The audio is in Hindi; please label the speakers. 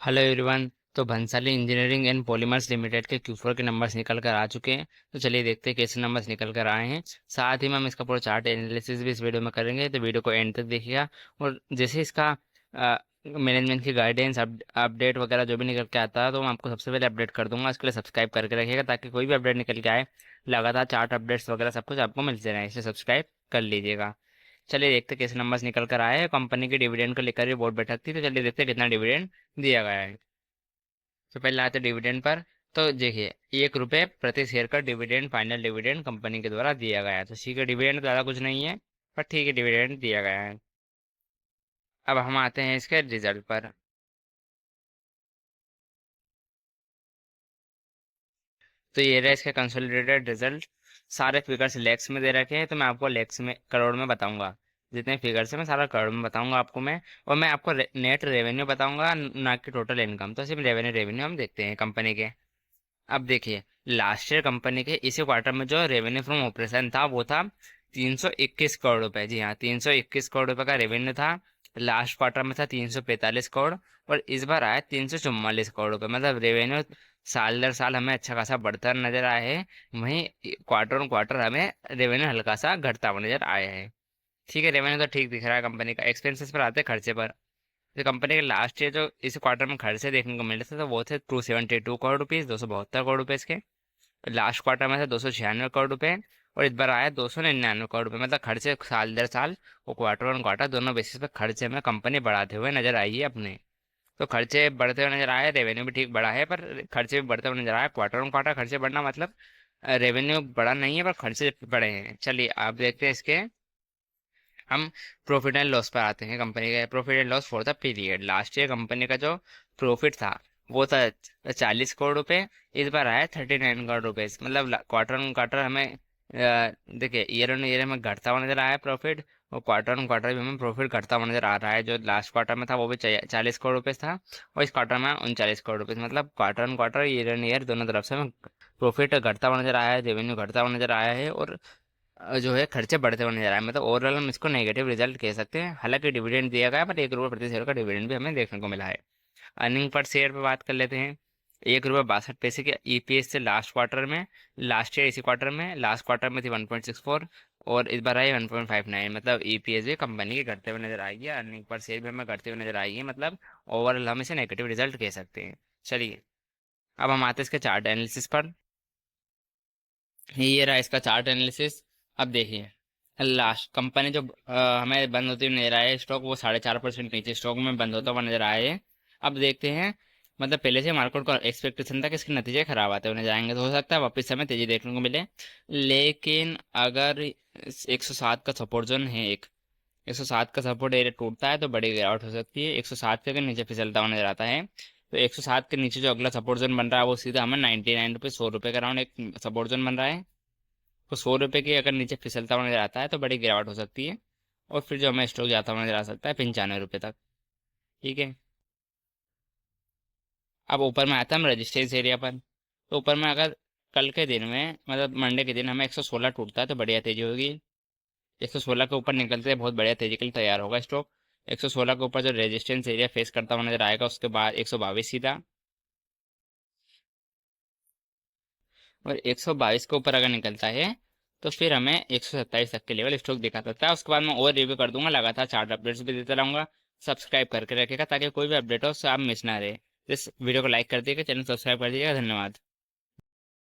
Speaker 1: Hello everyone. तो Bhansali engineering and polymers limited के Q4 के नंबर्स निकल कर आ चुके हैं। तो चलिए देखते हैं कैसे नंबर्स निकल कर आए हैं। साथ ही में हम इसका पूरा चार्ट एनालिसिस भी इस वीडियो में करेंगे, तो वीडियो को एंड तक देखिएगा। और जैसे इसका मैनेजमेंट की गाइडेंस अपडेट वगैरह जो भी निकल के आता है तो मैं आपको सबसे पहले अपडेट कर दूंगा। इसके लिए सब्सक्राइब करके रखिएगा ताकि कोई भी अपडेट निकल के आए लगातार चार्ट अपडेट्स वगैरह सब कुछ आपको मिलते रहे, इसे सब्सक्राइब कर लीजिएगा। चलिए देखते हैं कैसे नंबर्स निकल कर आए हैं। कंपनी के डिविडेंड को लेकर भी बोर्ड बैठक थी, तो चलिए देखते हैं कितना डिविडेंड दिया गया है। तो पहले आते डिविडेंड पर। तो देखिए, 1 रुपये प्रति शेयर का डिविडेंड फाइनल डिविडेंड कंपनी के द्वारा दिया गया है। तो ठीक है, डिविडेंड तो ज़्यादा कुछ नहीं है, पर ठीक है, डिविडेंड दिया गया है। अब हम आते हैं इसके रिजल्ट पर। तो ये रहा इसका कंसोलिडेटेड रिजल्ट। सारे फिगर्स लैक्स में दे रखे हैं, तो मैं आपको लैक्स में, करोड़ में बताऊंगा। जितने फिगर्स हैं मैं सारा करोड़ में बताऊंगा आपको मैं। और मैं आपको नेट रेवेन्यू बताऊंगा, ना कि टोटल इनकम। तो सिर्फ रेवेन्यू रेवेन्यू हम देखते हैं कंपनी के। अब देखिए, लास्ट ईयर कंपनी के इसी क्वार्टर में जो रेवेन्यू फ्रॉम ऑपरेशन था वो था 321 करोड़ रुपए। जी हाँ, 321 करोड़ रुपए का रेवेन्यू था। लास्ट क्वार्टर में था 345 करोड़। और इस बार आया 344 करोड़ रुपए। मतलब रेवेन्यू साल दर साल हमें अच्छा खासा बढ़ता नजर आया है। वहीं क्वार्टर ऑन क्वार्टर हमें रेवेन्यू हल्का सा घटता हुआ नजर आया है। ठीक है, रेवेन्यू तो ठीक दिख रहा है कंपनी का। एक्सपेंसेस पर आते हैं, खर्चे पर। तो कंपनी के लास्ट ईयर जो इस क्वार्टर में खर्चे देखने को मिले थे तो वो थे 272 करोड़ रुपीज़, 272 करोड़ रुपए के। लास्ट क्वार्टर में थे 296 करोड़ रुपए। और इस बार आया 299 करोड़ रुपए। मतलब खर्चे साल दर साल और क्वार्टर ऑन क्वार्टर दोनों बेसिस पे खर्चे में कंपनी बढ़ाते हुए नजर आई है अपने। तो खर्चे बढ़ते हुए नजर आए, रेवेन्यू भी ठीक बढ़ा है, पर खर्चे भी बढ़ते हुए नजर आए। क्वार्टर ऑन क्वार्टर खर्चे बढ़ना मतलब रेवेन्यू बढ़ा नहीं है, पर खर्चे बढ़े हैं। चलिए आप देखते हैं इसके। हम प्रॉफिट एंड लॉस पर आते हैं। कंपनी का profit and loss for the period. Last year company का जो प्रॉफिट था वो था 40 करोड़ रुपए। इस बार आया 39 करोड़ रुपए। मतलब क्वार्टर ऑन क्वार्टर हमें देखिए, ईयर ऑन ईयर हमें घटता हुआ नजर आया प्रॉफिट। और क्वार्टर ऑन क्वार्टर भी हमें प्रॉफिट घटता हुआ नजर आ रहा है। जो लास्ट क्वार्टर में था वो भी 40 करोड़ रुपए था, और इस क्वार्टर में 39 करोड़ रुपए। मतलब quarter on quarter, year on year दोनों तरफ से हमें प्रॉफिट घटता हुआ नजर आया है, रेवेन्यू घटता हुआ नजर आया है। और जो है खर्चे बढ़ते हुए नजर आए। मतलब ओवरऑल हम इसको नेगेटिव रिजल्ट कह सकते हैं। हालांकि डिविडेंड दिया गया है, पर 1 रुपये प्रति शेयर का डिविडेंड भी हमें देखने को मिला है। अर्निंग पर शेयर पे बात कर लेते हैं। 1 रुपये 62 पैसे के ईपीएस से लास्ट क्वार्टर में। लास्ट ईयर इसी क्वार्टर में, लास्ट क्वार्टर में थी 1.64। और इस बार आई 1.59। मतलब ईपीएस भी कंपनी के घटते हुए नजर आई है, अर्निंग पर शेयर भी हमें घटते हुए नजर आई है। मतलब ओवरऑल हम इसे नेगेटिव रिजल्ट कह सकते हैं। चलिए, अब हम आते हैं इसके चार्ट एनालिसिस पर। ये रहा इसका चार्ट एनालिसिस। अब देखिए, लास्ट कंपनी जो हमें बंद होती हुई नजर आए स्टॉक, वो 4.5% नीचे स्टॉक में बंद होता हुआ नजर आए। अब देखते हैं, मतलब पहले से मार्केट का एक्सपेक्टेशन था कि इसके नतीजे खराब आते हुए जाएंगे, तो हो सकता है वापस से हमें तेजी देखने को मिले। लेकिन अगर 107 का सपोर्ट जोन है, 107 का सपोर्ट एरिया टूटता है तो बड़ी गिरावट हो सकती है। 107 के अगर नीचे फिसलता हुआ नजर आता है, तो 107 के नीचे जो अगला सपोर्ट जोन बन रहा है वो सीधा हमें 99 रुपये, 100 रुपये का राउंड एक सपोर्ट जोन बन रहा है। तो 100 रुपये के अगर नीचे फिसलता हुआ नजर आता है तो बड़ी गिरावट हो सकती है। और फिर जो हमें स्टॉक जाता हुआ नजर आ सकता है 95 रुपये तक। ठीक है। अब ऊपर में आता है हम रजिस्टेंस एरिया पर। तो ऊपर में अगर कल के दिन में, मतलब मंडे के दिन हमें 116 टूटता है तो बढ़िया तेजी होगी। 116 के ऊपर निकलते हैं बहुत बढ़िया तेजी के लिए तैयार होगा स्टॉक। 116 के ऊपर जो रेजिस्टेंस एरिया फेस करता हुआ नजर आएगा, उसके बाद 122 सीधा। और 122 के ऊपर अगर निकलता है तो फिर हमें 127 तक के लेवल स्टॉक दिखा सकता है। उसके बाद मैं और रिव्यू कर दूंगा, लगातार चार्ट अपडेट्स भी देता रहूंगा। सब्सक्राइब करके रखेगा ताकि कोई भी अपडेट हो उससे आप मिस ना रहे। इस वीडियो को लाइक कर दीजिएगा, चैनल सब्सक्राइब कर दीजिएगा। धन्यवाद।